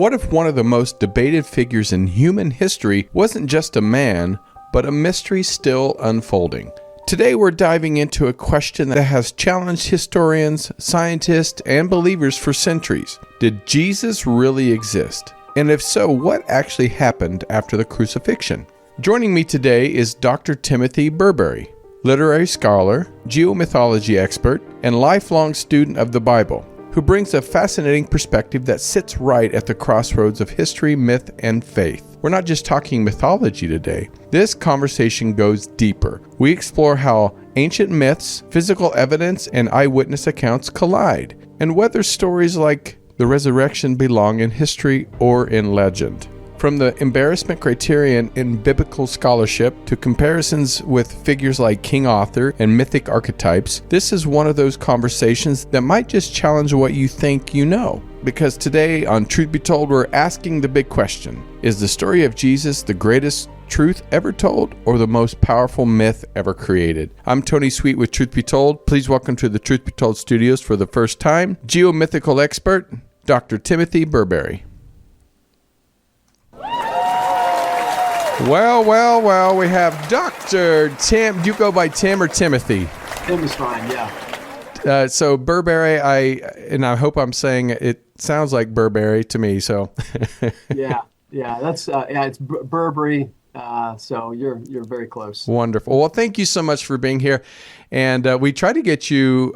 What if one of the most debated figures in human history wasn't just a man, but a mystery still unfolding? Today we're diving into a question that has challenged historians, scientists, and believers for centuries. Did Jesus really exist? And if so, what actually happened after the crucifixion? Joining me today is Dr. Timothy Burbery, literary scholar, geomythology expert, and lifelong student of the Bible, who brings a fascinating perspective that sits right at the crossroads of history, myth, and faith. We're not just talking mythology today. This conversation goes deeper. We explore how ancient myths, physical evidence, and eyewitness accounts collide, and whether stories like the resurrection belong in history or in legend. From the embarrassment criterion in biblical scholarship to comparisons with figures like King Arthur and mythic archetypes, this is one of those conversations that might just challenge what you think you know. Because today on Truth Be Told, we're asking the big question: is the story of Jesus the greatest truth ever told or the most powerful myth ever created? I'm Tony Sweet with Truth Be Told. Please welcome to the Truth Be Told studios for the first time, geomythical expert, Dr. Timothy Burbery. Well, we have Dr. Tim. Do you go by Tim or Timothy? Tim is fine, yeah. So Burbery, I hope I'm saying it sounds like Burbery to me, so. yeah, it's Burbery, so you're very close. Wonderful. Well, thank you so much for being here. And we tried to get you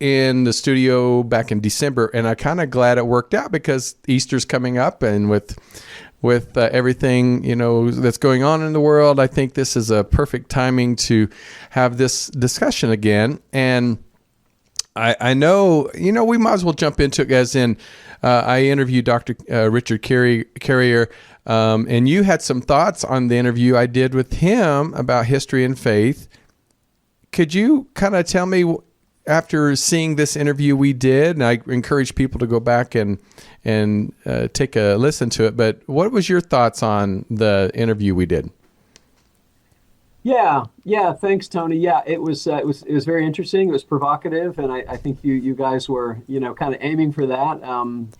in the studio back in December, and I'm kind of glad it worked out because Easter's coming up, and with everything, that's going on in the world, I think this is a perfect timing to have this discussion again. And I know, we might as well jump into it, as in, I interviewed Dr. Richard Carrier, and you had some thoughts on the interview I did with him about history and faith. Could you kind of tell me, after seeing this interview we did, and I encourage people to go back and take a listen to it, but what was your thoughts on the interview we did? Yeah. Thanks, Tony. Yeah, it was very interesting. It was provocative, and I think you guys were kind of aiming for that,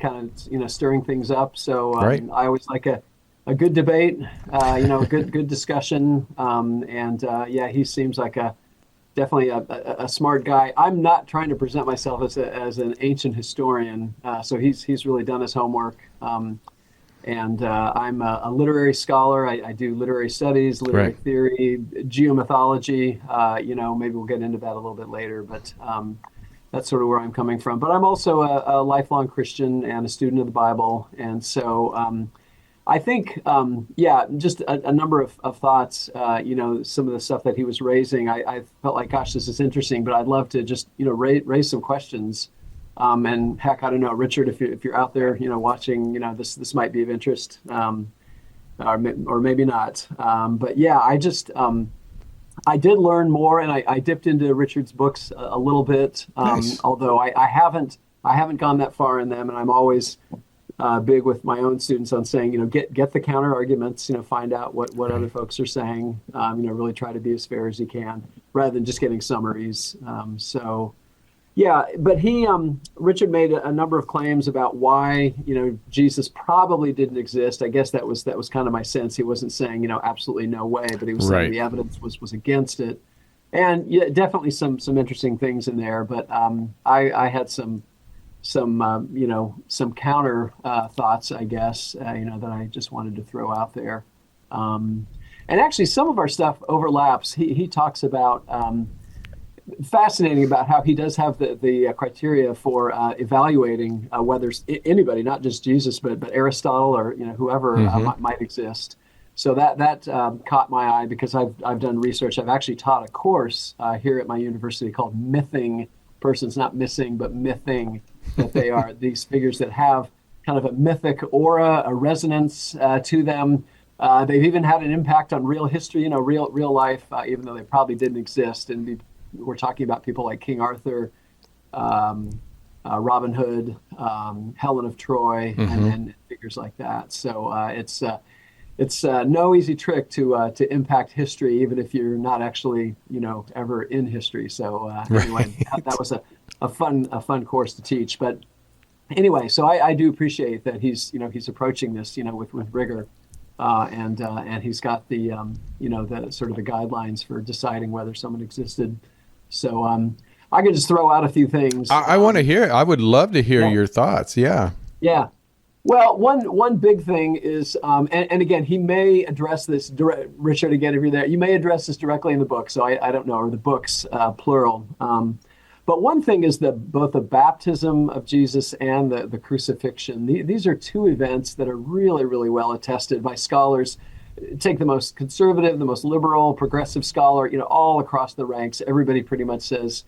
kind of stirring things up. So right. I always like a good debate, a good discussion, and he seems like definitely a smart guy. I'm not trying to present myself as an ancient historian, so he's really done his homework. And I'm a literary scholar. I do literary studies, literary right. theory, geomythology. Maybe we'll get into that a little bit later, but that's sort of where I'm coming from. But I'm also a lifelong Christian and a student of the Bible, and so I think, just a number of thoughts, some of the stuff that he was raising, I felt like, gosh, this is interesting, but I'd love to just, raise some questions. And heck, I don't know, Richard, if you're out there, watching, this might be of interest, or maybe not. But yeah, I did learn more, and I dipped into Richard's books a little bit, nice. Although I haven't gone that far in them, and I'm always big with my own students on saying, get the counter arguments, find out what other folks are saying, really try to be as fair as you can rather than just getting summaries. But Richard made a number of claims about why, Jesus probably didn't exist. I guess that was kind of my sense. He wasn't saying, absolutely no way, but he was saying the evidence was against it. And yeah, definitely some interesting things in there. But I had some counter thoughts, I guess, that I just wanted to throw out there. And actually, some of our stuff overlaps. He talks about, fascinating about how he does have the criteria for evaluating whether anybody, not just Jesus, but Aristotle or whoever might exist. So that caught my eye because I've done research. I've actually taught a course here at my university called Mything Persons, not missing, but mything. That they are these figures that have kind of a mythic aura, a resonance to them. They've even had an impact on real history, real life, even though they probably didn't exist. And we're talking about people like King Arthur, Robin Hood, Helen of Troy, and figures like that. So it's no easy trick to impact history, even if you're not actually ever in history. So anyway, that was a fun course to teach. But anyway, so I do appreciate that he's approaching this, with rigor, and he's got the sort of the guidelines for deciding whether someone existed. So I could just throw out a few things. I want to hear. I would love to hear Yeah. your thoughts. Yeah. Yeah. Well, one big thing is, and again, he may address this, Richard, again, if you're there, you may address this directly in the book. So I don't know, or the books, plural. But one thing is that both the baptism of Jesus and the crucifixion, these are two events that are really, really well attested by scholars. Take the most conservative, the most liberal, progressive scholar, all across the ranks. Everybody pretty much says,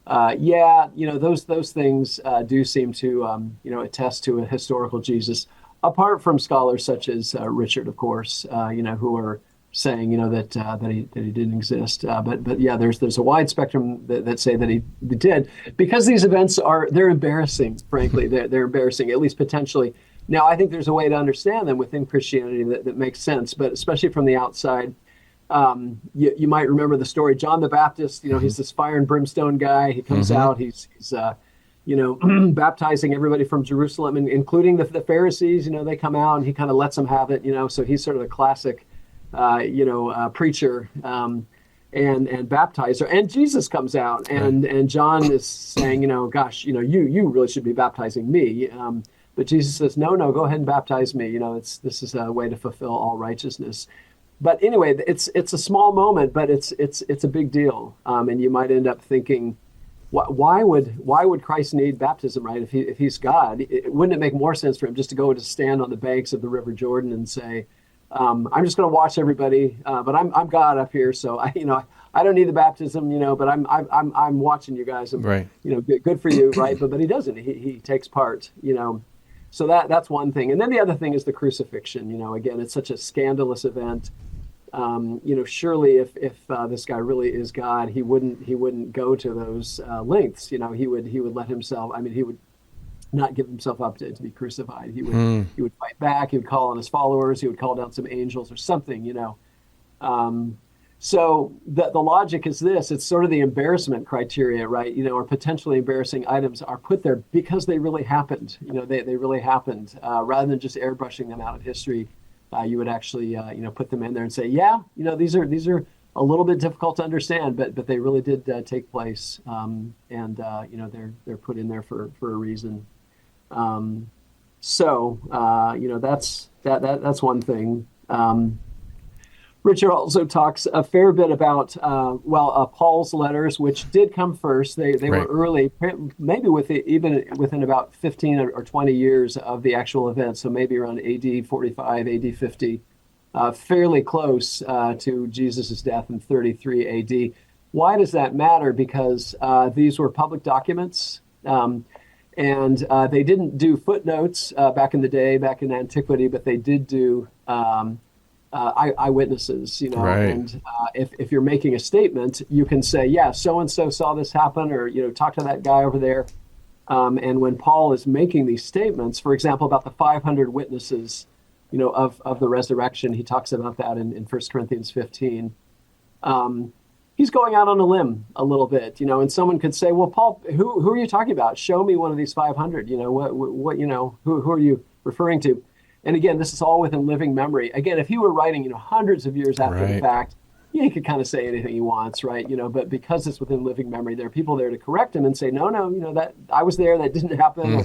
yeah, those things do seem to, attest to a historical Jesus, apart from scholars such as Richard, of course, who are saying, that he didn't exist. But yeah, there's a wide spectrum that say that he did, because these events they're embarrassing. Frankly, they're embarrassing, at least potentially. Now, I think there's a way to understand them within Christianity that makes sense, but especially from the outside. You might remember the story. John the Baptist, he's this fire and brimstone guy. He comes out, he's baptizing everybody from Jerusalem, including the Pharisees. They come out and he kind of lets them have it. So he's sort of the classic, preacher and baptizer. And Jesus comes out, and John is saying, gosh, you really should be baptizing me. But Jesus says, no, go ahead and baptize me. This is a way to fulfill all righteousness. But anyway, it's a small moment, but it's a big deal. And you might end up thinking, why would Christ need baptism, right? If he's God, wouldn't it make more sense for him just to go to stand on the banks of the River Jordan and say, I'm just going to watch everybody, but I'm God up here, so I don't need the baptism, but I'm watching you guys, and Right. Good for you, right? But he doesn't. He takes part, So that's one thing. And then the other thing is the crucifixion. Again, it's such a scandalous event. Surely if this guy really is God, he wouldn't go to those lengths. He would let himself. He would not give himself up to be crucified. He would fight back. He would call on his followers. He would call down some angels or something. So the logic is this: it's sort of the embarrassment criteria, right? Or potentially embarrassing items are put there because they really happened. They really happened, rather than just airbrushing them out of history. You would actually, put them in there and say, yeah, these are a little bit difficult to understand, but they really did take place, and they're put in there for a reason. That's one thing. Richard also talks a fair bit about Paul's letters, which did come first. They Right. were early, maybe even within about 15 or 20 years of the actual event. So maybe around AD 45, AD 50, fairly close to Jesus' death in 33 AD. Why does that matter? Because these were public documents. And they didn't do footnotes back in the day, back in antiquity, but they did do eyewitnesses, Right. And if you're making a statement, you can say, yeah, so-and-so saw this happen, or, talk to that guy over there. And when Paul is making these statements, for example, about the 500 witnesses, of the resurrection, he talks about that in 1 Corinthians 15. He's going out on a limb a little bit, and someone could say, well, Paul, who are you talking about? Show me one of these 500, who are you referring to? And again, this is all within living memory. Again, if he were writing, hundreds of years after the Right. fact, he could kind of say anything he wants, right? But because it's within living memory, there are people there to correct him and say, no, that I was there, that didn't happen, or,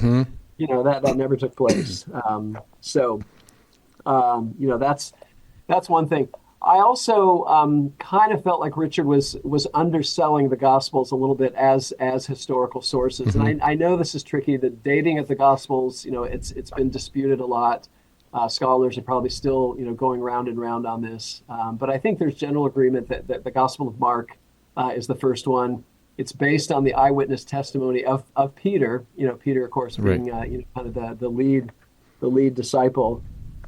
that never took place. That's one thing. I also kind of felt like Richard was underselling the Gospels a little bit as historical sources. And I know this is tricky. The dating of the Gospels, it's been disputed a lot. Scholars are probably still, going round and round on this. But I think there's general agreement that the Gospel of Mark is the first one. It's based on the eyewitness testimony of Peter. Peter, of course, being kind of the lead disciple.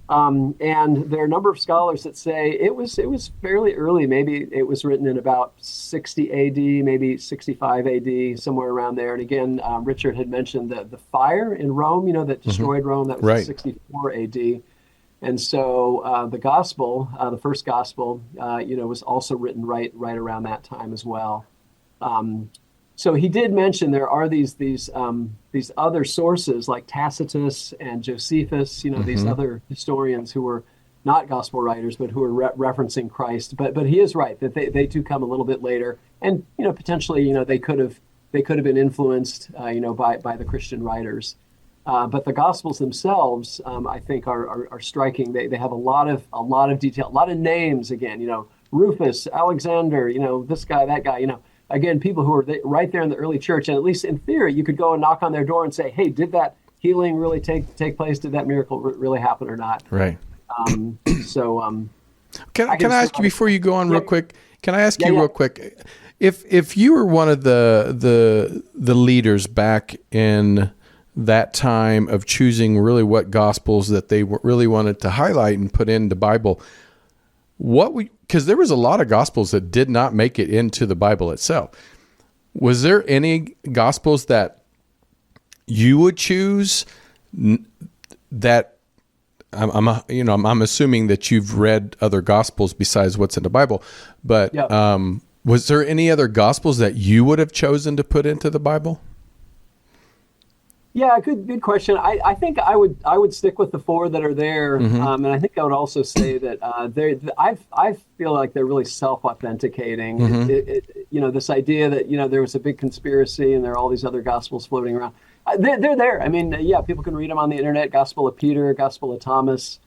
And there are a number of scholars that say it was fairly early. Maybe it was written in about 60 AD, maybe 65 AD, somewhere around there. And again, Richard had mentioned the fire in Rome, that destroyed Rome. That was Right. in 64 AD. And so the gospel, the first gospel, was also written right around that time as well. So he did mention there are these these other sources like Tacitus and Josephus, these other historians who were not gospel writers, but who are referencing Christ. But he is right that they do come a little bit later, and potentially they could have been influenced by the Christian writers. But the Gospels themselves, I think, are striking. They have a lot of detail, a lot of names. Again, Rufus, Alexander, this guy, that guy. Again, people who are right there in the early church, and at least in theory, you could go and knock on their door and say, "Hey, did that healing really take place? Did that miracle really happen or not?" Right. Can I ask you before you go on real quick? Can I ask you real quick, if you were one of the leaders back in that time of choosing really what gospels that they really wanted to highlight and put in the Bible, because there was a lot of gospels that did not make it into the Bible itself. Was there any gospels that you would choose that? I'm assuming that you've read other gospels besides what's in the Bible, but was there any other gospels that you would have chosen to put into the Bible? Yeah, good question. I think I would stick with the four that are there, and I think I would also say that I feel like they're really self-authenticating. This idea that there was a big conspiracy and there are all these other gospels floating around. They're there. I mean, people can read them on the internet. Gospel of Peter, Gospel of Thomas.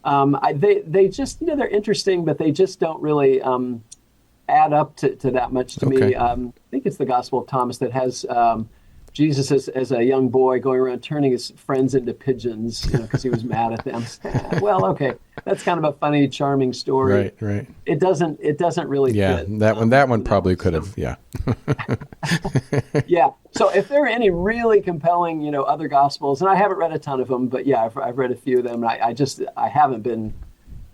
They just they're interesting, but they just don't really add up to that much to me. I think it's the Gospel of Thomas that has Jesus as a young boy going around turning his friends into pigeons because he was mad at them. Well, okay, that's kind of a funny, charming story. Right. It doesn't really fit. That one probably could have. Yeah. Yeah. So if there are any really compelling, other gospels, and I haven't read a ton of them, but I've read a few of them. And I haven't been,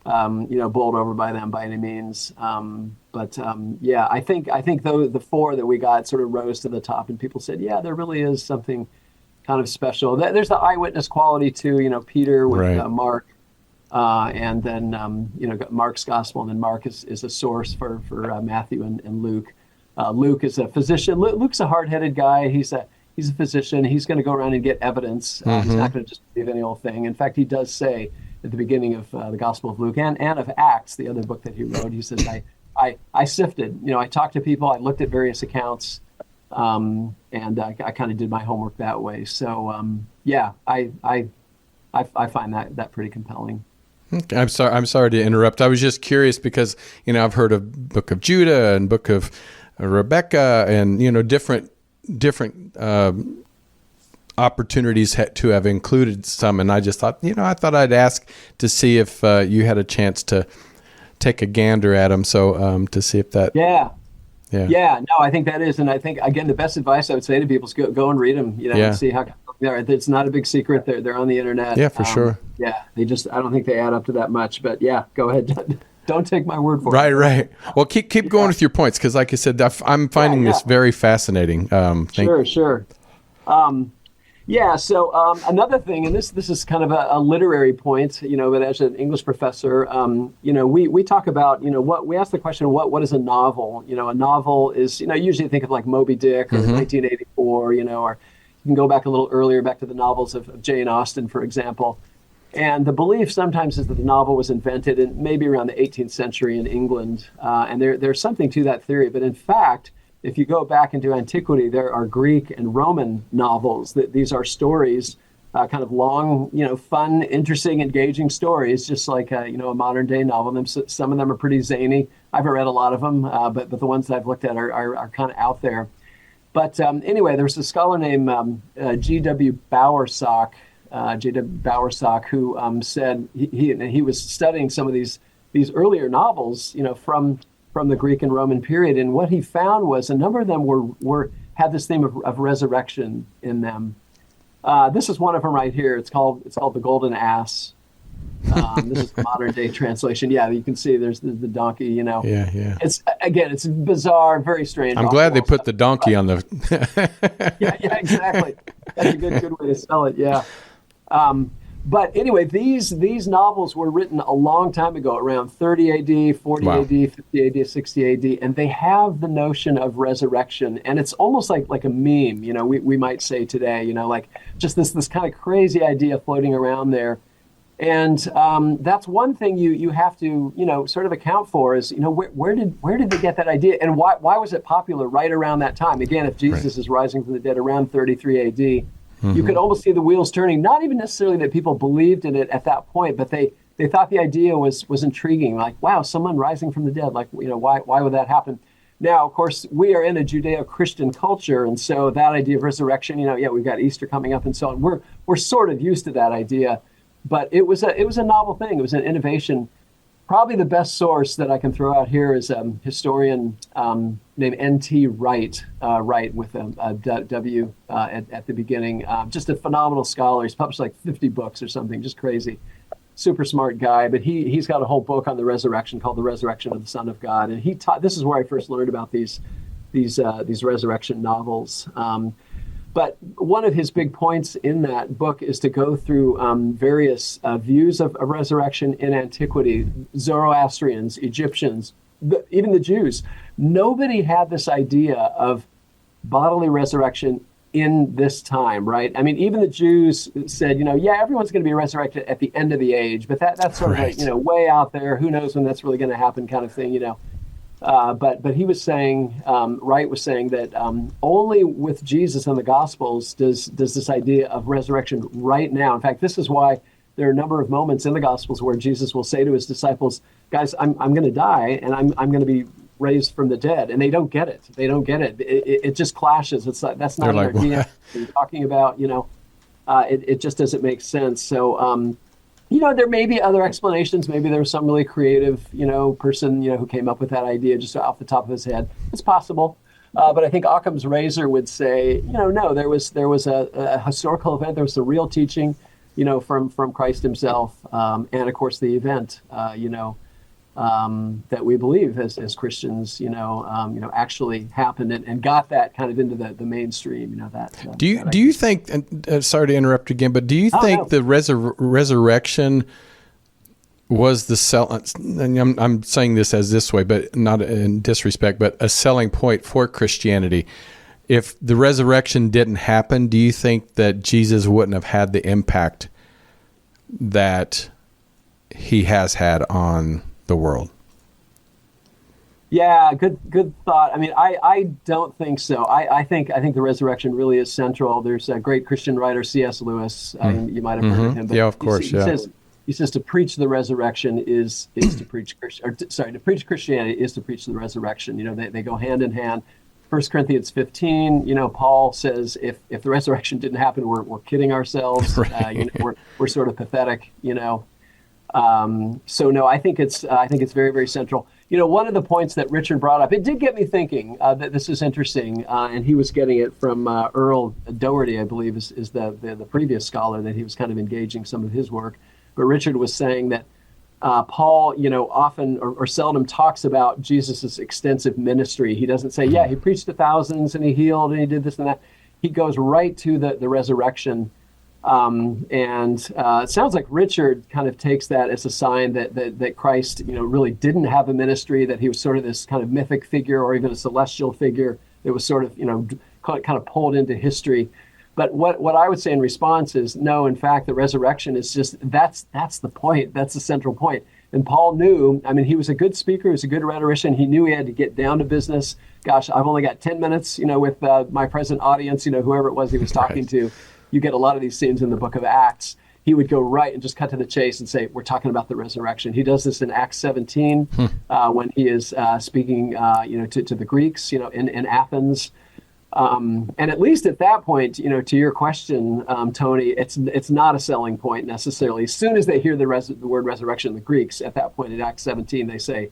bowled over by them by any means. I think though the four that we got sort of rose to the top, and people said, there really is something kind of special. There's the eyewitness quality too. Peter with Mark, and then Mark's gospel, and then Mark is a source for Matthew and Luke. Luke is a physician. Luke's a hard-headed guy. He's a physician. He's going to go around and get evidence. He's not going to just believe any old thing. In fact, he does say at the beginning of the Gospel of Luke and of Acts, the other book that he wrote, he says, I sifted. I talked to people. I looked at various accounts, and I kind of did my homework that way. So I find that pretty compelling. Okay. I'm sorry to interrupt. I was just curious because I've heard of Book of Judah and Book of Rebecca, and different opportunities to have included some, and I just thought I thought I'd ask to see if you had a chance to take a gander at them, so to see if that no, I think that is, and I think again the best advice I would say to people is go and read them, and see how they are. It's not a big secret. They're on the internet. For sure. They just I don't think they add up to that much, but go ahead. Don't take my word for it. Right. Well, keep going with your points, because like I said, I'm finding this very fascinating. Sure. So another thing, and this is kind of a literary point, but as an English professor, we talk about, what we ask the question, what is a novel? A novel is, usually think of like Moby Dick or 1984, or you can go back a little earlier, back to the novels of Jane Austen, for example. And the belief sometimes is that the novel was invented in maybe around the 18th century in England. And there's something to that theory. But in fact, if you go back into antiquity, there are Greek and Roman novels. These are stories, kind of long, fun, interesting, engaging stories, just like, a modern day novel. Some of them are pretty zany. I haven't read a lot of them, but the ones that I've looked at are kind of out there. But anyway, there's a scholar named G.W. Bowersock, who said he was studying some of these earlier novels, from the Greek and Roman period, and what he found was a number of them had this theme of resurrection in them. This is one of them right here. It's called The Golden Ass. This is the modern day translation. You can see there's the donkey. It's bizarre, very strange. I'm glad they put the donkey on the. Exactly. That's a good way to sell it. But anyway, these novels were written a long time ago, around 30 AD, 40 Wow. AD, 50 AD, 60 AD, and they have the notion of resurrection, and it's almost like a meme, we might say today, like just this kind of crazy idea floating around there. And that's one thing you have to sort of account for is where did they get that idea, and why was it popular right around that time? Again, if Jesus is rising from the dead around 33 AD. You could almost see the wheels turning, not even necessarily that people believed in it at that point, but they thought the idea was intriguing. Like, wow, someone rising from the dead. Like, why would that happen? Now, of course, we are in a Judeo-Christian culture, and so that idea of resurrection, we've got Easter coming up and so on. We're sort of used to that idea, but it was a novel thing. It was an innovation. Probably the best source that I can throw out here is a historian named N.T. Wright, Wright with a W at the beginning. Just a phenomenal scholar. He's published like 50 books or something, just crazy. Super smart guy, but he's got a whole book on the resurrection called The Resurrection of the Son of God. And he taught, this is where I first learned about these resurrection novels. But one of his big points in that book is to go through various views of resurrection in antiquity. Zoroastrians, Egyptians, even the Jews. Nobody had this idea of bodily resurrection in this time, right? I mean, even the Jews said, everyone's going to be resurrected at the end of the age, but that's sort of like, way out there. Who knows when that's really going to happen kind of thing, But he was saying, Wright was saying that only with Jesus and the Gospels does this idea of resurrection right now. In fact, this is why there are a number of moments in the Gospels where Jesus will say to his disciples, "Guys, I'm going to die, and I'm going to be raised from the dead," and they don't get it. It just clashes. It's like that's not an idea you're talking about. It just doesn't make sense. So. There may be other explanations. Maybe there was some really creative, person, who came up with that idea just off the top of his head. It's possible. But I think Occam's razor would say, no, there was a historical event. There was a real teaching, from Christ himself. And of course, the event, that we believe as Christians, actually happened and got that kind of into the mainstream. Do you think? And sorry to interrupt again, but do you think the resurrection was the and I'm saying this as this way, but not in disrespect, but a selling point for Christianity? If the resurrection didn't happen, do you think that Jesus wouldn't have had the impact that he has had on the world? Yeah, good thought. I mean, I don't think so. I think the resurrection really is central. There's a great Christian writer, C.S. Lewis. You might have heard of him. But of course. He says to preach the resurrection is to preach to preach Christianity is to preach the resurrection. They go hand in hand. 1 Corinthians 15, Paul says if the resurrection didn't happen, we're kidding ourselves. Right. We're sort of pathetic. So no, I think it's very, very central. One of the points that Richard brought up, it did get me thinking that this is interesting, and he was getting it from Earl Doherty, I believe, is the previous scholar that he was kind of engaging some of his work. But Richard was saying that Paul, often or seldom talks about Jesus's extensive ministry. He doesn't say, he preached to thousands and he healed and he did this and that. He goes right to the resurrection. And it sounds like Richard kind of takes that as a sign that Christ, really didn't have a ministry, that he was sort of this kind of mythic figure or even a celestial figure that was sort of, kind of pulled into history. But what I would say in response is, no, in fact, the resurrection is just, that's the point. That's the central point. And Paul knew, he was a good speaker, he was a good rhetorician. He knew he had to get down to business. Gosh, I've only got 10 minutes, with my present audience, whoever it was he was talking to. You get a lot of these scenes in the book of Acts. He would go right and just cut to the chase and say, we're talking about the resurrection. He does this in Acts 17 when he is speaking, to the Greeks, in Athens. And at least at that point, to your question, Tony, it's not a selling point necessarily. As soon as they hear the word resurrection, the Greeks, at that point in Acts 17, they say,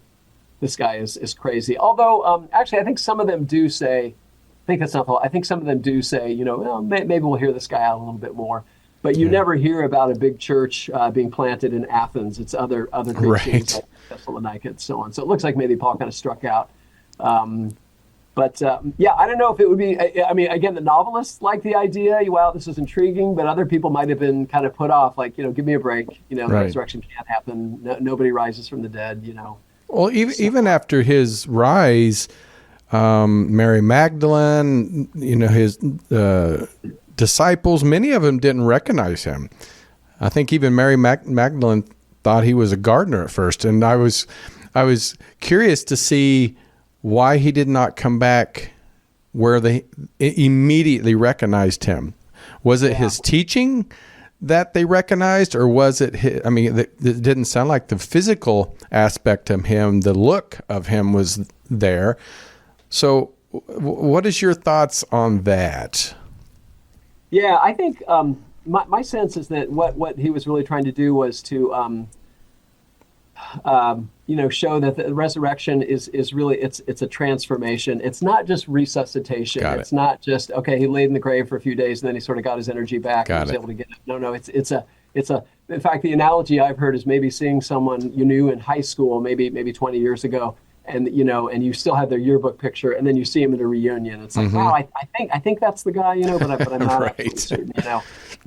this guy is crazy. Although, actually, I think some of them do say, I think that's not the whole. I think some of them do say, well, maybe we'll hear this guy out a little bit more. But you never hear about a big church being planted in Athens. It's other Greek cities like Thessalonica and so on. So it looks like maybe Paul kind of struck out. But yeah, I don't know if it would be. I mean, again, the novelists like the idea. Wow, this is intriguing. But other people might have been kind of put off. Like, give me a break. The resurrection can't happen. Nobody rises from the dead. Well, even after his rise, Mary Magdalene, his disciples, many of them didn't recognize him. I think even Mary Magdalene thought he was a gardener at first, and I was curious to see why he did not come back where they immediately recognized him. Was it his teaching that they recognized, or was it his, it didn't sound like the physical aspect of him, the look of him was there. So what is your thoughts on that? Yeah, I think my sense is that what he was really trying to do was to show that the resurrection is really it's a transformation. It's not just resuscitation. It's not just he laid in the grave for a few days and then he sort of got his energy back and was able to get it. No, it's a in fact, the analogy I've heard is maybe seeing someone you knew in high school maybe 20 years ago, and and you still have their yearbook picture, and then you see him at a reunion. It's like, wow, I think that's the guy, but I'm not absolutely certain,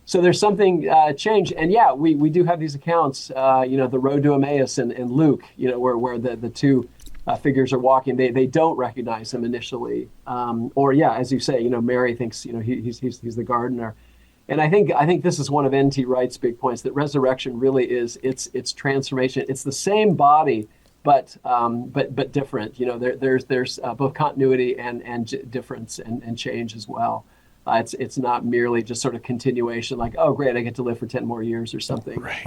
So there's something changed, and yeah, we do have these accounts, the road to Emmaus and Luke, where the two figures are walking. They don't recognize him initially, or as you say, Mary thinks he's the gardener, and I think this is one of N.T. Wright's big points, that resurrection really is it's transformation. It's the same body, but different. There's both continuity and difference and change as well. It's not merely just sort of continuation, like, oh great, I get to live for 10 more years or something. Right.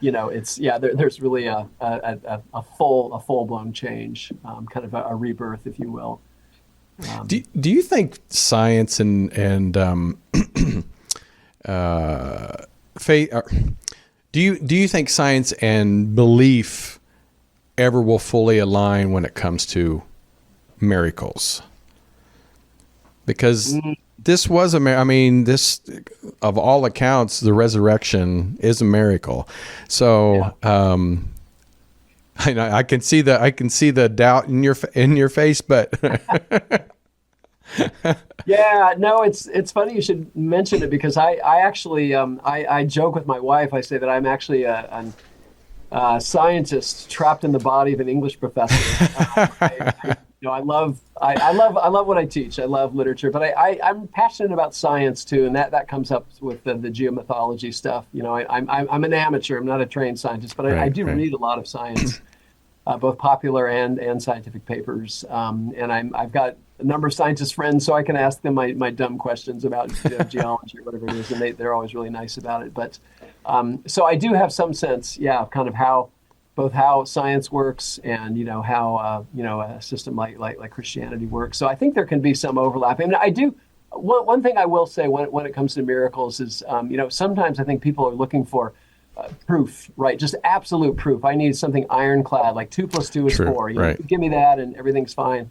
It's there's really a full blown change, kind of a rebirth, if you will. Do you think science and faith? Do you think science and belief ever will fully align when it comes to miracles? Because this was this, of all accounts, the resurrection is a miracle. So I can see the doubt in your face, but yeah, no, it's funny you should mention it, because I actually I joke with my wife. I say that I'm actually a scientist trapped in the body of an English professor. I love what I teach. I love literature, but I'm passionate about science too, and that comes up with the geomythology stuff. I'm an amateur. I'm not a trained scientist, but I do read a lot of science, both popular and scientific papers. And I've got a number of scientist friends, so I can ask them my dumb questions about geology or whatever it is, and they're always really nice about it. But so I do have some sense, of kind of how science works and how a system like Christianity works. So I think there can be some overlap. I mean, I do. One thing I will say when it comes to miracles is sometimes I think people are looking for proof, right? Just absolute proof. I need something ironclad, like 2 + 2 is 4. Give me that and everything's fine.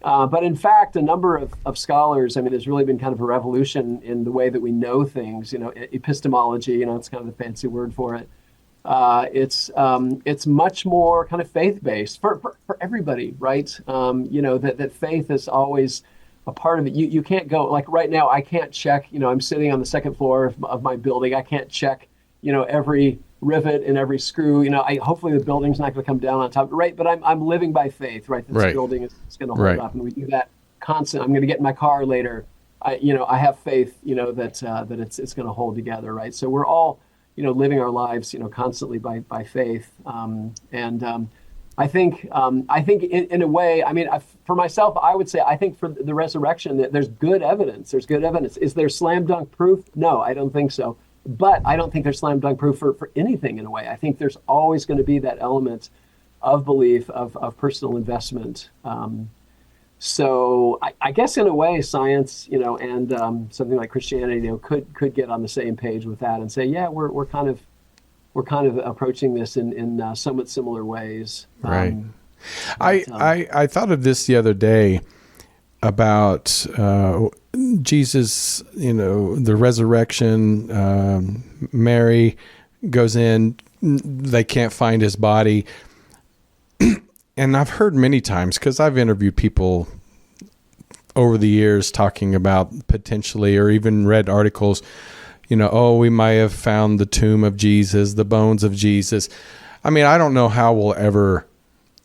But in fact, a number of scholars, there's really been kind of a revolution in the way that we know things. Epistemology, it's kind of the fancy word for it. It's much more kind of faith-based for everybody, right? That faith is always a part of it. You can't go, like right now, I can't check, I'm sitting on the second floor of my building. I can't check, every rivet and every screw. Hopefully the building's not going to come down on top, right? But I'm living by faith, right? This building is going to hold up, and we do that constant. I'm going to get in my car later. I have faith, that it's going to hold together, right? So we're all living our lives, constantly by faith. I think in a way, for myself, I would say, I think for the resurrection, that there's good evidence. There's good evidence. Is there slam dunk proof? No, I don't think so. But I don't think there's slam dunk proof for anything in a way. I think there's always going to be that element of belief, of personal investment. So I guess in a way, science, and something like Christianity, could get on the same page with that and say, yeah, we're kind of approaching this in somewhat similar ways. Right. I thought of this the other day about Jesus, the resurrection. Mary goes in, they can't find his body. And I've heard many times, because I've interviewed people over the years talking about potentially, or even read articles, oh, we might have found the tomb of Jesus, the bones of Jesus. I mean, I don't know how we'll ever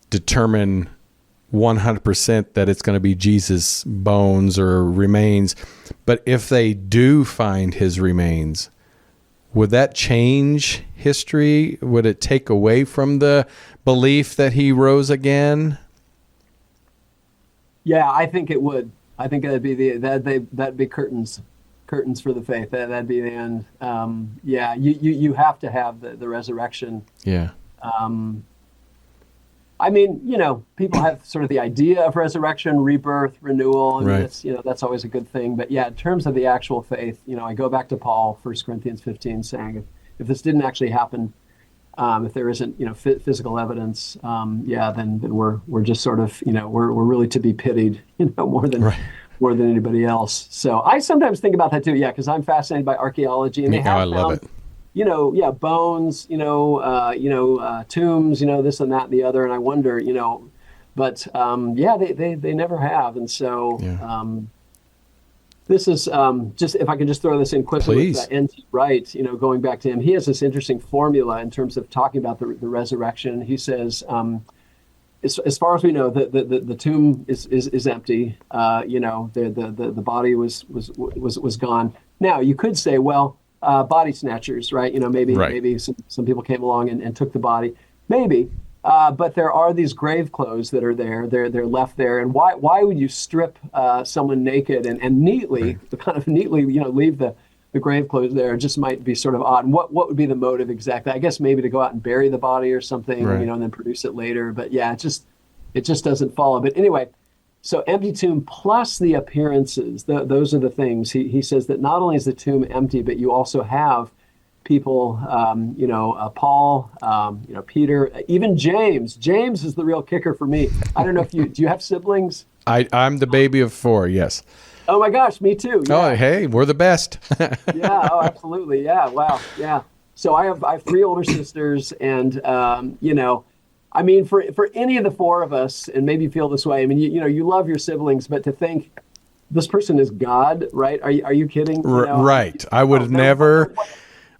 determine 100% that it's going to be Jesus' bones or remains. But if they do find his remains, would that change history? Would it take away from the belief that he rose again? Yeah, I think it would. I think that'd be curtains for the faith. That'd be the end. Yeah, you have to have the resurrection. Yeah. I mean, people have sort of the idea of resurrection, rebirth, renewal, and right. that's always a good thing. But yeah, in terms of the actual faith, I go back to Paul, 1 Corinthians 15, saying if this didn't actually happen, if there isn't, physical evidence, then we're just sort of, we're really to be pitied, more than anybody else. So I sometimes think about that too. Yeah, because I'm fascinated by archaeology, and I love it. Bones, tombs, this and that and the other, and I wonder, but they never have, and so this is just, if I can just throw this in quickly. Please. With N.T. Wright, going back to him, he has this interesting formula in terms of talking about the resurrection. He says, as far as we know, the tomb is empty. The body was gone. Now you could say, well, body snatchers, right? Maybe some people came along and took the body, maybe. But there are these grave clothes that are there. They're left there, and why would you strip someone naked and neatly, leave the grave clothes there? It just might be sort of odd. And what would be the motive exactly? I guess maybe to go out and bury the body or something, and then produce it later. But yeah, it just doesn't follow. But anyway. So empty tomb plus the appearances, those are the things. He says that not only is the tomb empty, but you also have people, Paul, Peter, even James. James is the real kicker for me. I don't know if do you have siblings? I'm the baby of 4, yes. Oh my gosh, me too. Yeah. Oh, hey, we're the best. Yeah, oh, absolutely. Yeah, wow, yeah. So I have 3 older sisters, and I mean, for any of the 4 of us, and maybe you feel this way. I mean, you love your siblings, but to think this person is God, right? Are you kidding? Right. I would never.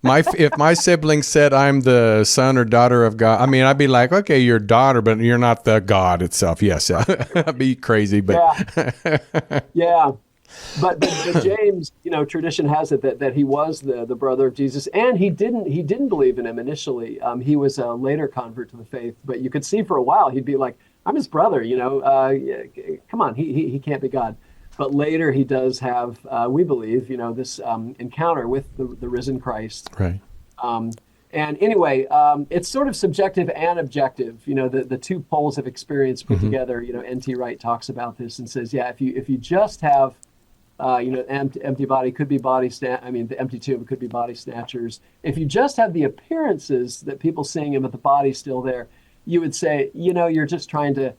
If my siblings said I'm the son or daughter of God, I mean, I'd be like, okay, you're daughter, but you're not the God itself. Yes, I'd be crazy, but yeah. But James, tradition has it that he was the brother of Jesus, and he didn't believe in him initially. He was a later convert to the faith, but you could see for a while he'd be like, "I'm his brother," come on, he can't be God. But later he does have, we believe, this encounter with the risen Christ. Right. And anyway, it's sort of subjective and objective. The 2 poles of experience put together. N.T. Wright talks about this and says, if you just have empty body could be the empty tomb could be body snatchers. If you just have the appearances that people seeing him, but the body's still there, you would say, you're just trying to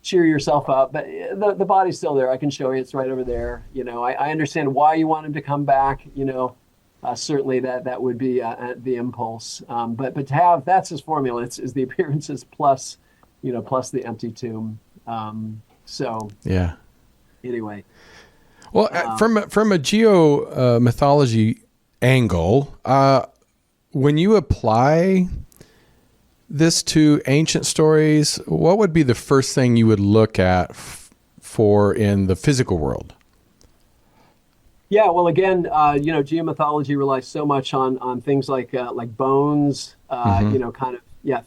cheer yourself up, but the body's still there. I can show you, it's right over there. I understand why you want him to come back. Certainly that would be the impulse. But to have, that's his formula. Is the appearances plus the empty tomb. So yeah. Anyway. Well, from a geomythology angle, when you apply this to ancient stories, what would be the first thing you would look at for in the physical world? Yeah, well, again, geomythology relies so much on things like bones,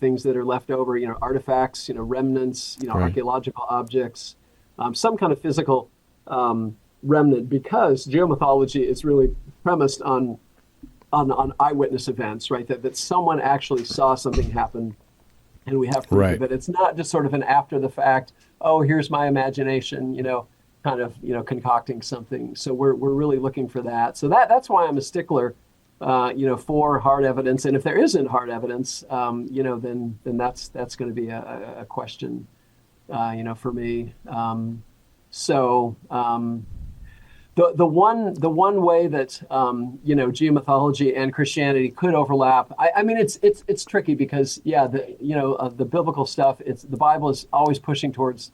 things that are left over, artifacts, artifacts, archaeological objects, some kind of physical remnant, because geomythology is really premised on eyewitness events, right? That someone actually saw something happen, and we have proof of it. It's not just sort of an after the fact, oh, here's my imagination, concocting something. So we're really looking for that. So that's why I'm a stickler, for hard evidence. And if there isn't hard evidence, then that's going to be a question, for me. The one way that geomythology and Christianity could overlap. I mean, it's tricky because the biblical stuff. The Bible is always pushing towards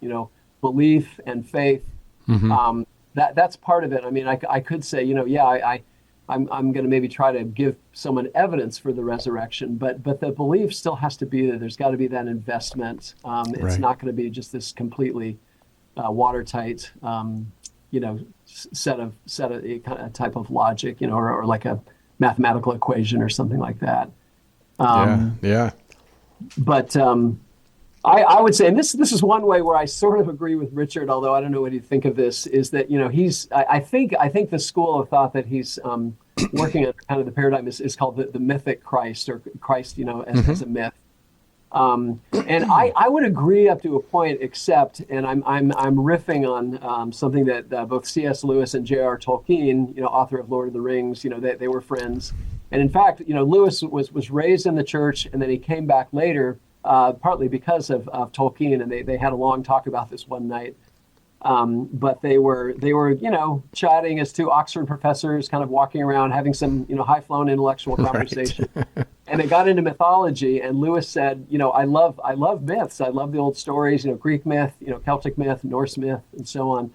belief and faith. Mm-hmm. that's part of it. I mean, I could say, yeah, I'm going to maybe try to give someone evidence for the resurrection, but the belief still has to be there. There's got to be that investment. It's Right. not going to be just this completely watertight, set of a kind of type of logic, or like a mathematical equation or something like that. Yeah. But I would say, and this is one way where I sort of agree with Richard, although I don't know what he'd think of this, is that I think the school of thought that he's working on kind of the paradigm is called the mythic Christ, or Christ, as a myth. And I would agree up to a point, except, and I'm riffing on something that both C.S. Lewis and J.R. Tolkien, author of Lord of the Rings, they were friends. And in fact, Lewis was raised in the church, and then he came back later, partly because of Tolkien, and they had a long talk about this one night. But they were chatting as two Oxford professors, kind of walking around, having some high-flown intellectual conversation. Right. And they got into mythology, and Lewis said, I love myths. I love the old stories, Greek myth, Celtic myth, Norse myth, and so on.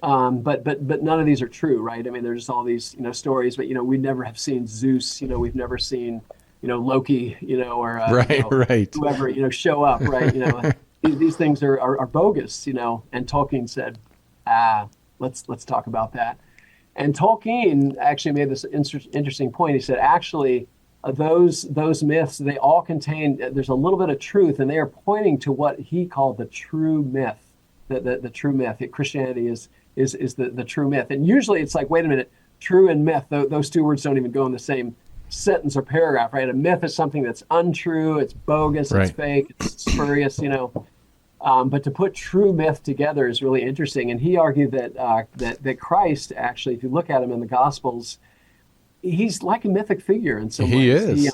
But none of these are true, right? I mean, there's just all these stories, but we never have seen Zeus. We've never seen Loki, or right. whoever show up, right? These things are bogus, and Tolkien said, let's talk about that. And Tolkien actually made this interesting point. He said, actually, those myths, they all contain, there's a little bit of truth, and they are pointing to what he called the true myth. The true myth. Christianity is the true myth. And usually it's like, wait a minute, true and myth, those two words don't even go in the same sentence or paragraph, right? A myth is something that's untrue, it's bogus, right. It's fake, it's spurious, but to put true myth together is really interesting. And he argued that Christ, actually, if you look at him in the Gospels, he's like a mythic figure in some ways. He is.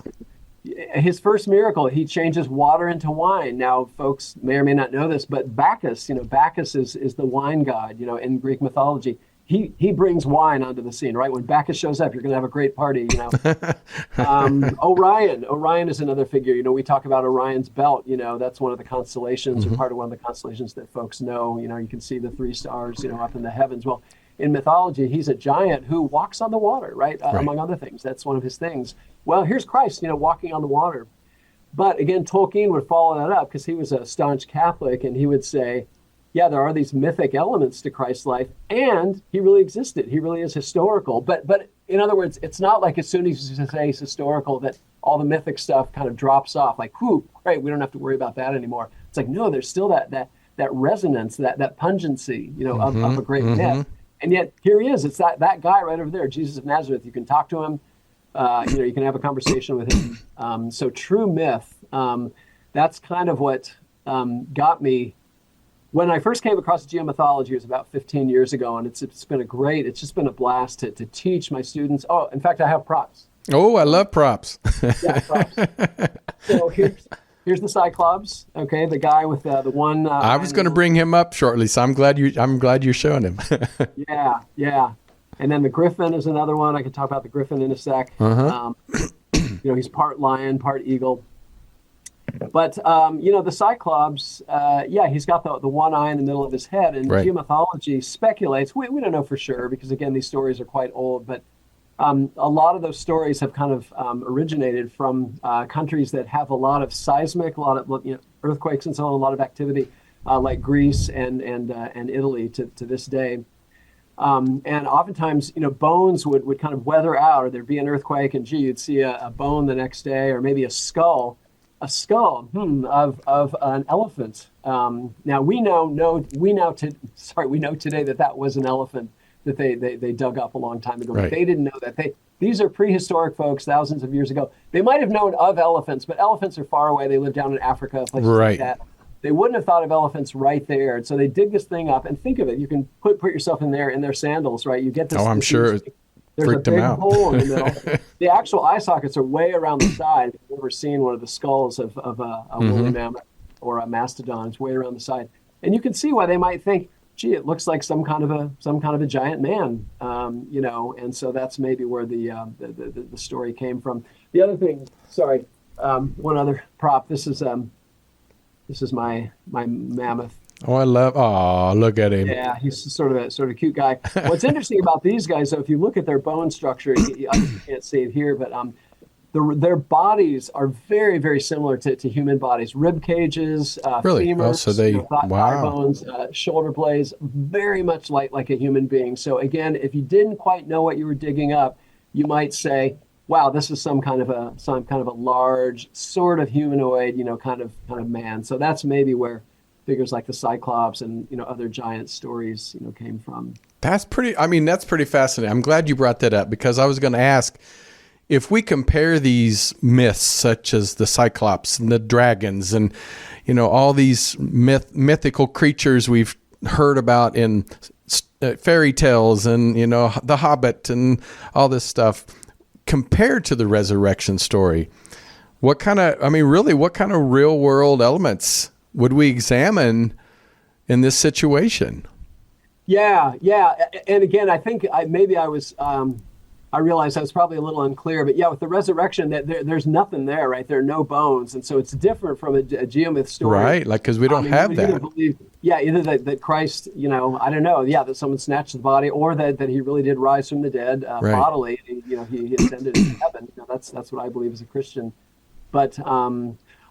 His first miracle, he changes water into wine. Now, folks may or may not know this, but Bacchus, Bacchus is the wine god, in Greek mythology. He brings wine onto the scene, right? When Bacchus shows up, you're going to have a great party, Orion is another figure. We talk about Orion's belt, that's one of the constellations, or part of one of the constellations that folks know. You can see the 3 stars, up in the heavens. Well, in mythology, he's a giant who walks on the water, right? Among other things. That's one of his things. Well, here's Christ, walking on the water. But again, Tolkien would follow that up because he was a staunch Catholic, and he would say, yeah, there are these mythic elements to Christ's life, and he really existed. He really is historical. But in other words, it's not like as soon as you say he's historical that all the mythic stuff kind of drops off. Like, whew, great, we don't have to worry about that anymore. It's like, no, there's still that resonance, that pungency, of a great myth. And yet here he is. It's that guy right over there, Jesus of Nazareth. You can talk to him. You can have a conversation with him. So true myth, that's kind of what got me. When I first came across geomythology, it was about 15 years ago, and it's just been a blast to teach my students. Oh, in fact, I have props. Oh, I love props. Yeah, props. So here's the Cyclops. Okay, the guy with the one. I was going to bring him up shortly, so I'm glad you're showing him. Yeah. And then the Griffin is another one. I can talk about the Griffin in a sec. He's part lion, part eagle. But, the Cyclops, he's got the one eye in the middle of his head. And right. Geomythology speculates, we don't know for sure because, again, these stories are quite old. But a lot of those stories have kind of originated from countries that have a lot of seismic, a lot of earthquakes and so on, a lot of activity, like Greece and Italy to this day. And oftentimes, bones would kind of weather out, or there'd be an earthquake, and you'd see a bone the next day, or maybe a skull of an elephant. Now we know today that was an elephant that they dug up a long time ago. Right. But they didn't know that. These are prehistoric folks, thousands of years ago. They might have known of elephants, but elephants are far away. They live down in Africa, places like that. They wouldn't have thought of elephants right there. And so they dig this thing up, and think of it. You can put yourself in their sandals, right? You get this. Oh, I'm sure. There's a big hole in the middle. The actual eye sockets are way around the side. If you've ever seen one of the skulls of a woolly mammoth or a mastodon, it's way around the side. And you can see why they might think, gee, it looks like some kind of a giant man, and so that's maybe where the story came from. The other thing, one other prop. This is my mammoth Oh, look at him. Yeah, he's sort of cute guy. What's interesting about these guys, though, if you look at their bone structure, you can't see it here, but their bodies are very, very similar to human bodies. Rib cages, Really? femurs, Oh, so they, thigh wow. bones, shoulder blades, very much like a human being. So again, if you didn't quite know what you were digging up, you might say, "Wow, this is some kind of a large, sort of humanoid, kind of man." So that's maybe where figures like the Cyclops and other giant stories came from. That's pretty fascinating. I'm glad you brought that up, because I was going to ask, if we compare these myths, such as the Cyclops and the dragons and, all these mythical creatures we've heard about in fairy tales and, The Hobbit and all this stuff, compared to the resurrection story, what kind of real world elements would we examine in this situation? Yeah. And again, I think I realized I was probably a little unclear, but yeah, with the resurrection, there's nothing there, right? There are no bones. And so it's different from a geomyth story. Right, because we don't have that. Either that Christ, I don't know, that someone snatched the body, or that he really did rise from the dead bodily, and, he ascended into heaven. That's what I believe as a Christian. But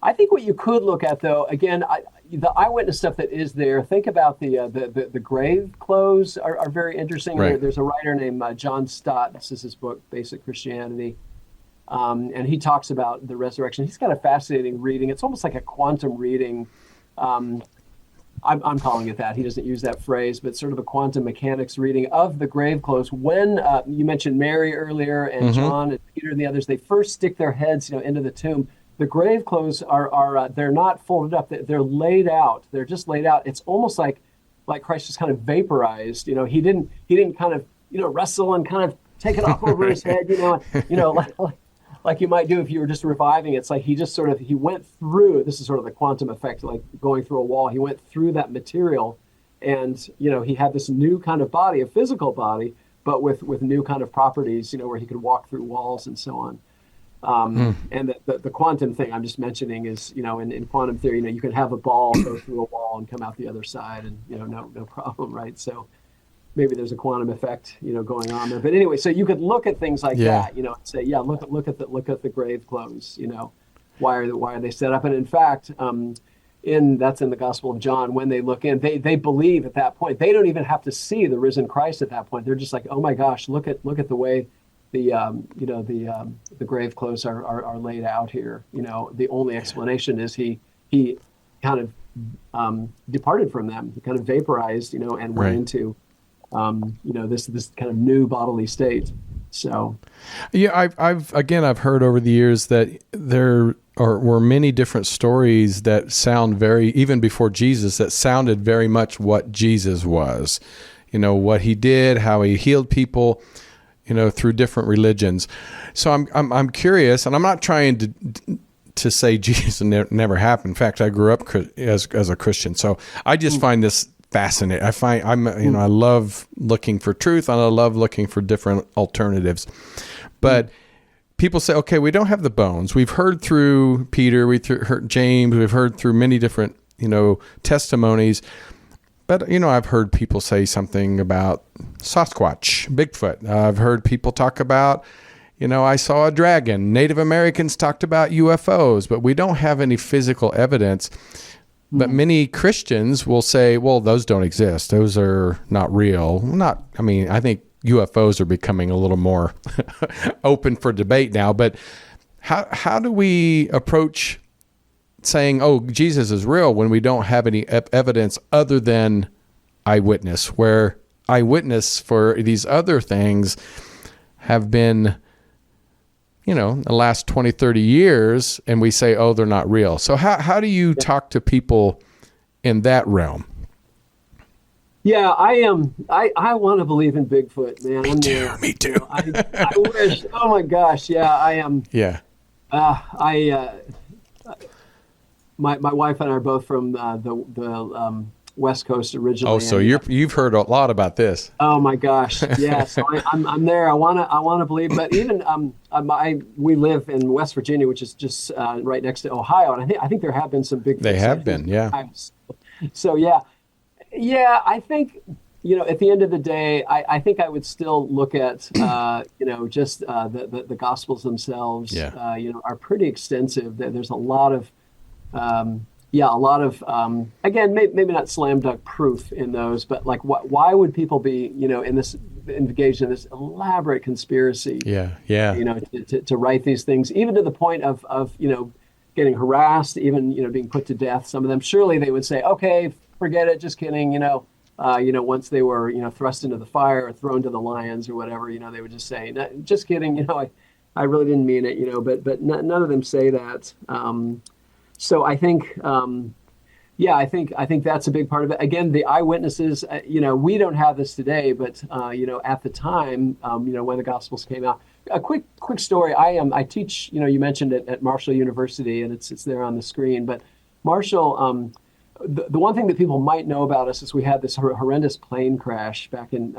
I think what you could look at, though, again, the eyewitness stuff that is there. Think about the grave clothes are very interesting. Right. There's a writer named John Stott. This is his book, Basic Christianity, and he talks about the resurrection. He's got a fascinating reading. It's almost like a quantum reading. I'm calling it that. He doesn't use that phrase, but sort of a quantum mechanics reading of the grave clothes. When you mentioned Mary earlier, and John and Peter and the others, they first stick their heads into the tomb. The grave clothes are they're not folded up. They're laid out. They're just laid out. It's almost like Christ just kind of vaporized. He didn't kind of wrestle and kind of take it off over his head. Like you might do if you were just reviving. It's like he just he went through. This is sort of the quantum effect, like going through a wall. He went through that material, and he had this new kind of body, a physical body, but with new kind of properties. Where he could walk through walls and so on. And the quantum thing I'm just mentioning is, in quantum theory, you can have a ball go through a wall and come out the other side, and no problem, right? So maybe there's a quantum effect, going on there. But anyway, so you could look at things like that, and say, look at the grave clothes, why are they set up? And in fact, that's in the Gospel of John. When they look in, they believe at that point. They don't even have to see the risen Christ at that point. They're just like, oh my gosh, look at the way the grave clothes are laid out here. The only explanation is he kind of departed from them. He kind of vaporized, and went into this kind of new bodily state. So, yeah, I've heard over the years that there were many different stories that sound even before Jesus, that sounded very much what Jesus was. What he did, how he healed people, through different religions. So I'm curious, and I'm not trying to say Jesus never happened. In fact, I grew up as a Christian, so I just find this fascinating. I love looking for truth, and I love looking for different alternatives. But people say, okay, we don't have the bones. We've heard through Peter, we've heard James, we've heard through many different testimonies. But, I've heard people say something about Sasquatch, Bigfoot. I've heard people talk about, I saw a dragon. Native Americans talked about UFOs, but we don't have any physical evidence. But many Christians will say, well, those don't exist. Those are not real. I think UFOs are becoming a little more open for debate now. But how do we approach saying, oh, Jesus is real, when we don't have any evidence other than eyewitness, where eyewitness for these other things have been, the last 20, 30 years, and we say, oh, they're not real. So how do you talk to people in that realm? Yeah, I want to believe in Bigfoot, man. Me too. I wish. Oh my gosh, yeah, I am. Yeah. My wife and I are both from the West Coast originally. Oh, so you've heard a lot about this. Oh my gosh, yeah. So I'm there. I wanna believe, but even we live in West Virginia, which is just right next to Ohio, and I think there have been some big. They have been, yeah. So yeah, Yeah, I think, at the end of the day, I think I would still look at, just the Gospels themselves, Yeah. are pretty extensive. There's a lot of, a lot of, again, maybe not slam dunk proof in those, but like, why would people be, engaged in this elaborate conspiracy, Yeah. Yeah. to write these things, even to the point of, getting harassed, even, being put to death. Some of them, surely they would say, okay, forget it, just kidding, once they were, thrust into the fire or thrown to the lions or whatever, they would just say, "No, just kidding, I really didn't mean it, but none of them say that. So I think, I think that's a big part of it. Again, the eyewitnesses, we don't have this today, but at the time, when the Gospels came out, a quick story. I teach, you mentioned it at Marshall University, and it's there on the screen. But Marshall, the one thing that people might know about us is we had this horrendous plane crash back in,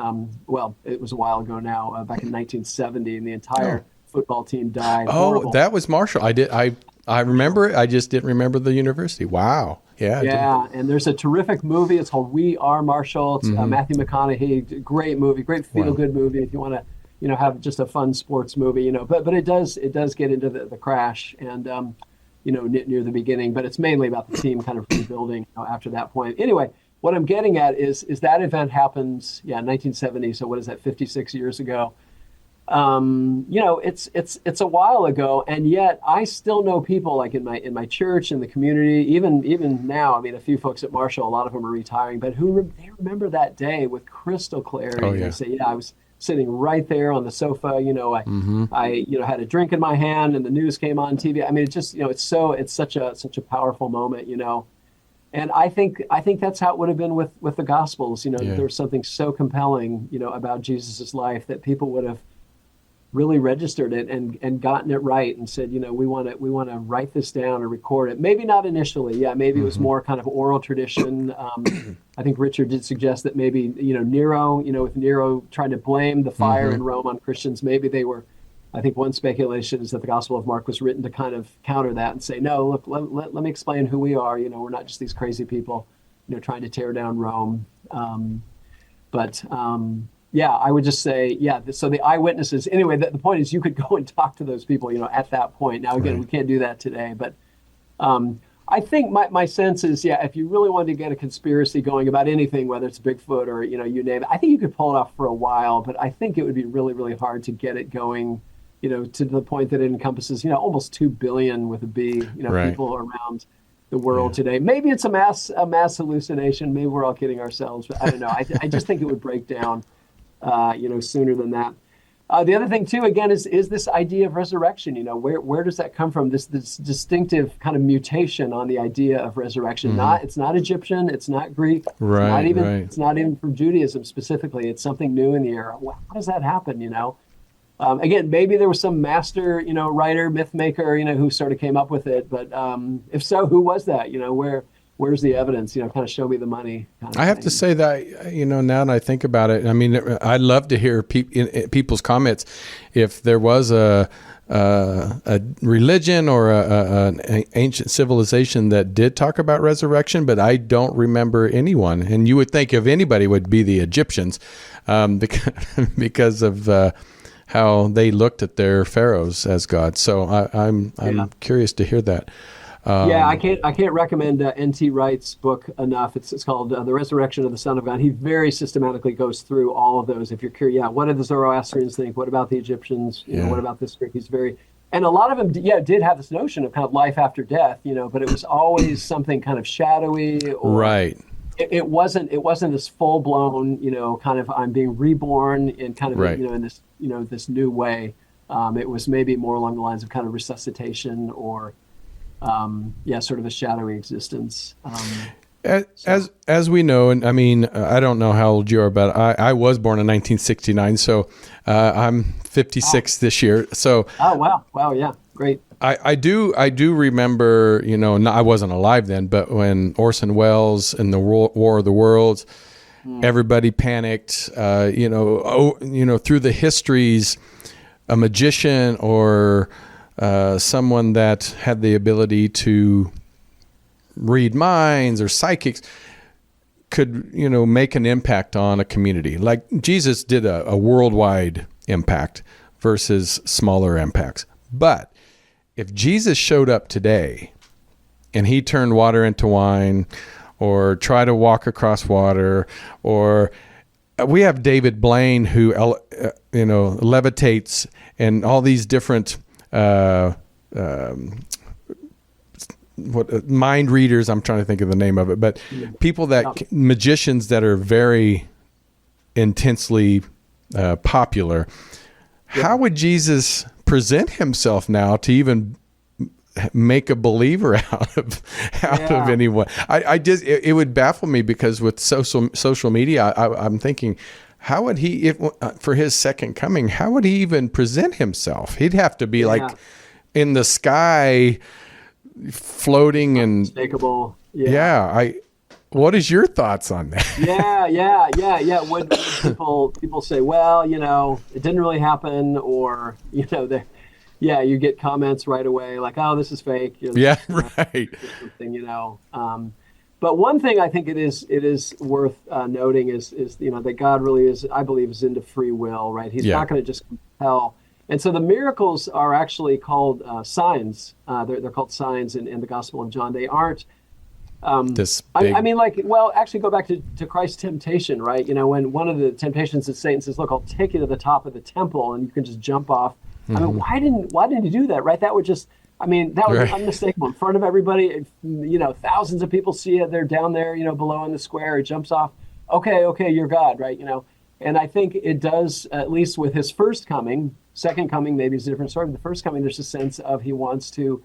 it was a while ago now, back in 1970, and the entire football team died. Oh, Horrible. that was Marshall. I remember it. I just didn't remember the university. Wow. Yeah. Yeah, and there's a terrific movie. It's called We Are Marshall. It's Matthew McConaughey. Great movie. Great feel-good movie if you want to, have just a fun sports movie. But it does get into the crash and near the beginning. But it's mainly about the team kind of rebuilding after that point. Anyway, what I'm getting at is that event happens, 1970. So what is that? 56 years ago. It's a while ago, and yet I still know people like in my church, in the community, even now. I mean, a few folks at Marshall, a lot of them are retiring, but they remember that day with crystal clarity. Oh, yeah. They say, I was sitting right there on the sofa. I had a drink in my hand, and the news came on TV. I mean, it's just it's such a powerful moment. And I think that's how it would have been with the Gospels. There was something so compelling, about Jesus's life that people would have really registered it and gotten it right and said, we want to write this down or record it. Maybe not initially. Yeah, maybe it was more kind of oral tradition. I think Richard did suggest that maybe, Nero, with Nero trying to blame the fire in Rome on Christians, maybe they were, I think one speculation is that the Gospel of Mark was written to kind of counter that and say, no, look, let me explain who we are. We're not just these crazy people, trying to tear down Rome. I would just say, so the eyewitnesses, anyway, the point is you could go and talk to those people, at that point. Now, again, we can't do that today, but I think my sense is, if you really wanted to get a conspiracy going about anything, whether it's Bigfoot or, you name it, I think you could pull it off for a while, but I think it would be really, really hard to get it going, to the point that it encompasses, almost 2 billion with a B, people around the world today. Maybe it's a mass hallucination. Maybe we're all kidding ourselves, but I don't know. I just think it would break down sooner than that. The other thing too, again, is this idea of resurrection. Where does that come from? This distinctive kind of mutation on the idea of resurrection. It's not Egyptian. It's not Greek. Right. It's not even from Judaism specifically. It's something new in the era. How does that happen? Again, maybe there was some master, writer, myth maker, who sort of came up with it. But if so, who was that? Where's the evidence? Kind of show me the money. I have to say that, now that I think about it, I mean, I'd love to hear people's comments. If there was a religion or an ancient civilization that did talk about resurrection, but I don't remember anyone. And you would think if anybody would be the Egyptians, because of how they looked at their pharaohs as gods. So I'm curious to hear that. I can't recommend N.T. Wright's book enough. It's called The Resurrection of the Son of God. He very systematically goes through all of those. If you're curious, what did the Zoroastrians think? What about the Egyptians? What about this Greek? And a lot of them, did have this notion of kind of life after death, but it was always something kind of shadowy. Or right. It wasn't this full blown, kind of I'm being reborn in kind of in this this new way. It was maybe more along the lines of kind of resuscitation or. Sort of a shadowy existence. As we know, and I mean, I don't know how old you are, but I was born in 1969, so I'm 56 this year. So wow, yeah, great. I do remember, I wasn't alive then, but when Orson Welles and the War of the Worlds, everybody panicked. Through the histories, a magician or someone that had the ability to read minds or psychics could, make an impact on a community. Like Jesus did a worldwide impact versus smaller impacts. But if Jesus showed up today and he turned water into wine, or try to walk across water, or we have David Blaine who, levitates, and all these different mind readers. I'm trying to think of the name of it, but people magicians that are very intensely popular. How would Jesus present himself now to even make a believer out of anyone? It would baffle me, because with social media, I'm thinking, how would he, for his second coming, how would he even present himself? He'd have to be like in the sky, floating and unmistakable. What is your thoughts on that? Yeah. When people say, well, it didn't really happen, or you get comments right away like, oh, this is fake. Right. Something, but one thing I think it is worth noting is that God really is, I believe, is into free will, right? He's not going to just compel. And so the miracles are actually called signs. They're called signs in the Gospel of John. They aren't. Actually go back to Christ's temptation, right? When one of the temptations is Satan says, look, I'll take you to the top of the temple and you can just jump off. Mm-hmm. I mean, why didn't he do that, right? That would just, that would be unmistakable in front of everybody. Thousands of people see it. They're down there, below in the square. He jumps off. Okay, you're God, right? And I think it does, at least with his first coming. Second coming, maybe it's a different story. But the first coming, there's a sense of he wants to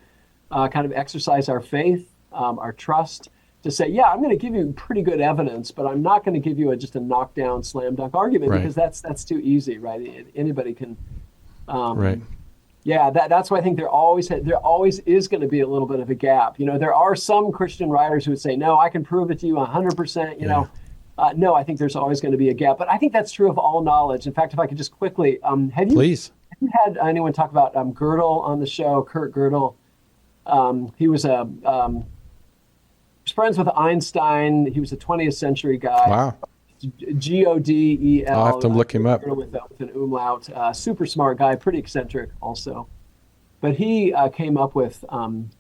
kind of exercise our faith, our trust, to say, I'm going to give you pretty good evidence, but I'm not going to give you just a knockdown, slam dunk argument, because that's too easy, right? Anybody can. Right. Yeah, that's why I think there always is going to be a little bit of a gap. There are some Christian writers who would say, no, I can prove it to you 100%. No, I think there's always going to be a gap. But I think that's true of all knowledge. In fact, if I could just quickly, Please. Have you had anyone talk about Gödel on the show, Kurt Gödel? He was friends with Einstein. He was a 20th century guy. Wow. Godel. I'll have to look him up. With an umlaut. Super smart guy, pretty eccentric also. But he came up with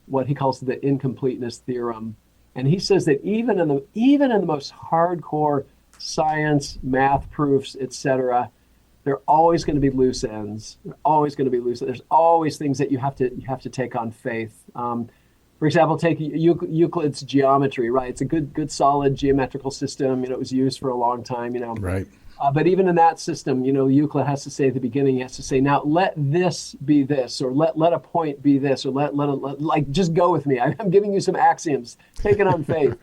what he calls the incompleteness theorem. And he says that even in the most hardcore science, math proofs, etc., there are always going to be loose ends. There's always things that you have to take on faith. For example, take Euclid's geometry, right? It's a good solid geometrical system. It was used for a long time. Right. But even in that system, Euclid has to say at the beginning, he has to say, now let this be this, or let a point be this, or let just go with me. I'm giving you some axioms. Take it on faith,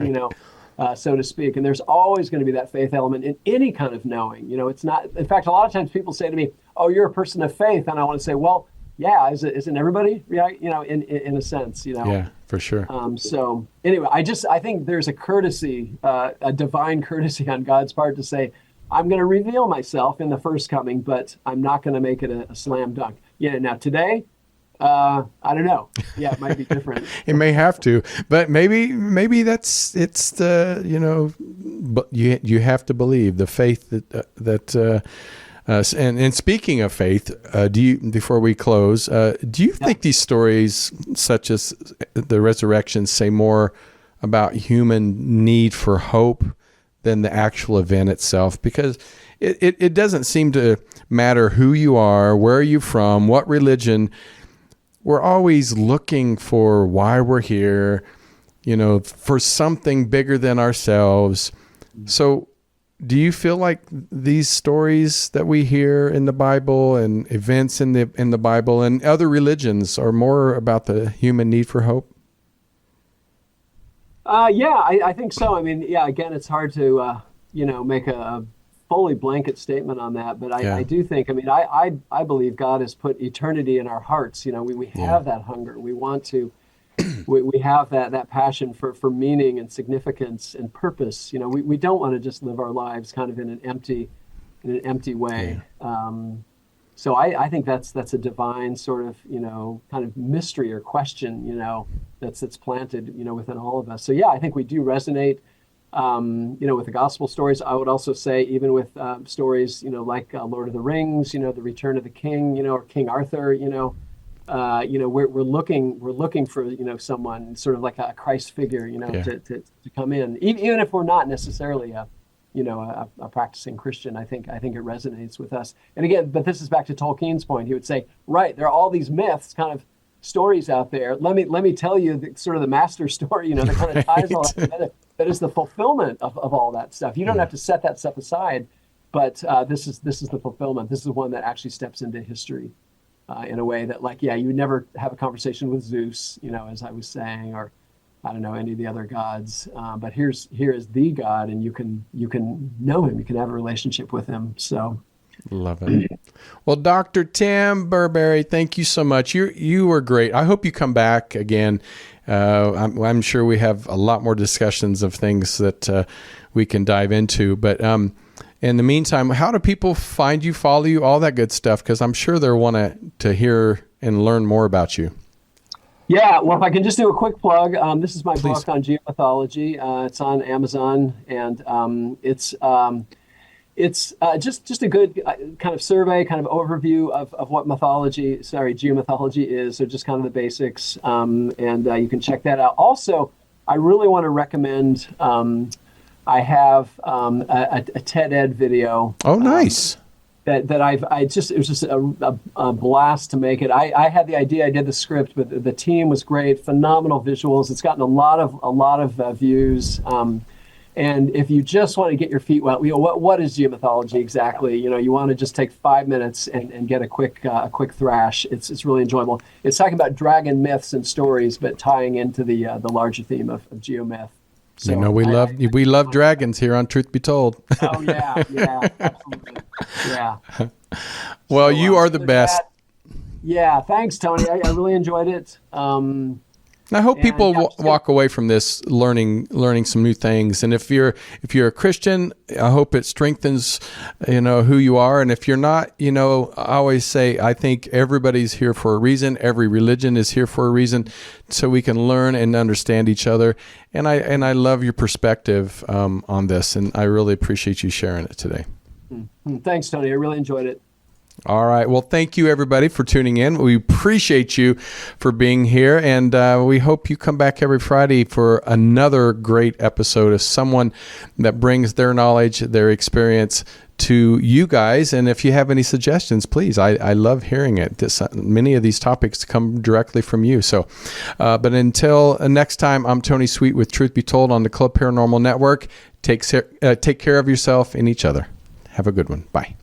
so to speak. And there's always going to be that faith element in any kind of knowing. It's not. In fact, a lot of times people say to me, "Oh, you're a person of faith," and I want to say, "Well, yeah, isn't everybody?" Yeah, in a sense, Yeah, for sure. So anyway, I think there's a courtesy, a divine courtesy on God's part to say, I'm going to reveal myself in the first coming, but I'm not going to make it a slam dunk. Now today, I don't know. Yeah, it might be different. It may have to, but maybe it's the but you have to believe the faith that and speaking of faith, before we close, do you think these stories, such as the resurrection, say more about human need for hope than the actual event itself? Because it doesn't seem to matter who you are, where you're from, what religion. We're always looking for why we're here, for something bigger than ourselves. So do you feel like these stories that we hear in the Bible and events in the Bible and other religions are more about the human need for hope? I think so. I mean, again, it's hard to, make a fully blanket statement on that. But I do think, I believe God has put eternity in our hearts. We have that hunger. We want to, we have that passion for meaning and significance and purpose. We don't want to just live our lives kind of in an empty way. Yeah. So I think that's a divine sort of, kind of mystery or question, that's planted, within all of us. So I think we do resonate with the gospel stories. I would also say even with stories, like Lord of the Rings, the Return of the King, or King Arthur, we're looking for, someone sort of like a Christ figure, Yeah. to come in, even if we're not necessarily a practicing Christian. I think it resonates with us. And again, but this is back to Tolkien's point. He would say, right, there are all these myths, kind of stories out there. Let me tell you sort of the master story, that kind of ties all that together. That is the fulfillment of all that stuff. You don't have to set that stuff aside, but this is the fulfillment. This is one that actually steps into history in a way that, you would never have a conversation with Zeus, as I was saying, or I don't know, any of the other gods. But here is the God, and you can know him. You can have a relationship with him. So. Love it. Well, Dr. Tim Burbery, thank you so much. You were great. I hope you come back again. I'm sure we have a lot more discussions of things that we can dive into. But in the meantime, how do people find you, follow you, all that good stuff? Because I'm sure they'll want to hear and learn more about you. Yeah, well, if I can just do a quick plug, this is my Please. book on geomythology. It's on Amazon, and it's just a good kind of survey, kind of overview of what geomythology is. So just kind of the basics, and you can check that out. Also, I really want to recommend. I have a TED Ed video. Oh, nice. That it was just a blast to make it. I had the idea, I did the script, but the team was great, phenomenal visuals. It's gotten a lot of views. And if you just want to get your feet wet, what is geomythology exactly? You want to just take 5 minutes and get a quick thrash. It's really enjoyable. It's talking about dragon myths and stories, but tying into the larger theme of geomyth. So we love dragons here on Truth Be Told. Oh yeah, absolutely, yeah. Well, you are the best. Yeah, thanks, Tony. I really enjoyed it. I hope people walk away from this learning some new things. And if you're a Christian, I hope it strengthens, who you are. And if you're not, I always say, I think everybody's here for a reason. Every religion is here for a reason, so we can learn and understand each other. And I love your perspective on this, and I really appreciate you sharing it today. Thanks, Tony. I really enjoyed it. All right. Well, thank you, everybody, for tuning in. We appreciate you for being here, and we hope you come back every Friday for another great episode of someone that brings their knowledge, their experience to you guys. And if you have any suggestions, please, I love hearing it. Many of these topics come directly from you. So, but until next time, I'm Tony Sweet with Truth Be Told on the Club Paranormal Network. Take care of yourself and each other. Have a good one. Bye.